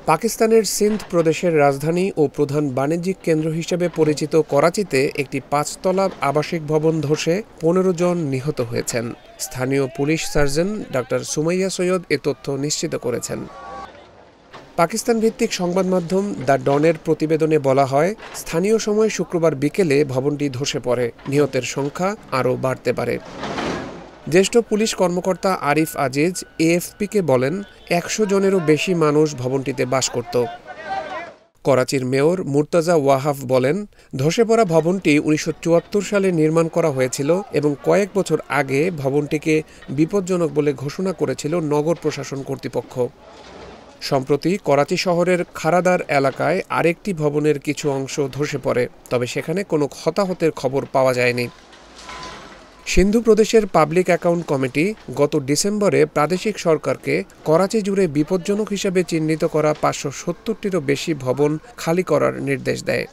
পাকিস্তানের সিন্ধ প্রদেশের রাজধানী ও প্রধান বাণিজ্যিক কেন্দ্র হিসেবে পরিচিত করাচিতে একটি ৫ তলা আবাসিক ভবন ধসে ১৫ জন নিহত হয়েছেন। স্থানীয় পুলিশ সার্জন ডা. সুমাইয়া সৈয়দ এ তথ্য নিশ্চিত করেছেন। পাকিস্তান ভিত্তিক সংবাদ মাধ্যম দ্য ডনের প্রতিবেদনে বলা হয়, স্থানীয় সময় শুক্রবার বিকেলে ভবনটি ধসে পড়ে। নিহতের সংখ্যা আরও বাড়তে পারে। জ্যেষ্ঠ পুলিশ কর্মকর্তা আরিফ আজিজ এএফপিকে বলেন, ১০০ জনেরও বেশি মানুষ ভবনটিতে বাস করত। করাচির মেয়র মুর্তজা ওয়াহাব বলেন, ধসে পড়া ভবনটি ১৯৭৪ সালে নির্মাণ করা হয়েছিল এবং কয়েক বছর আগে ভবনটিকে বিপজ্জনক বলে ঘোষণা করেছিল নগর প্রশাসন কর্তৃপক্ষ। সম্প্রতি করাচি শহরের খারাদার এলাকায় আরেকটি ভবনের কিছু অংশ ধসে পড়ে, তবে সেখানে কোনো হতাহতের খবর পাওয়া যায়নি। সিন্ধু প্রদেশের পাবলিক অ্যাকাউন্ট কমিটি গত ডিসেম্বরে প্রাদেশিক সরকারকে করাচি জুড়ে বিপজ্জনক হিসেবে চিহ্নিত করা ৫৭০টিরও বেশি ভবন খালি করার নির্দেশ দেয়।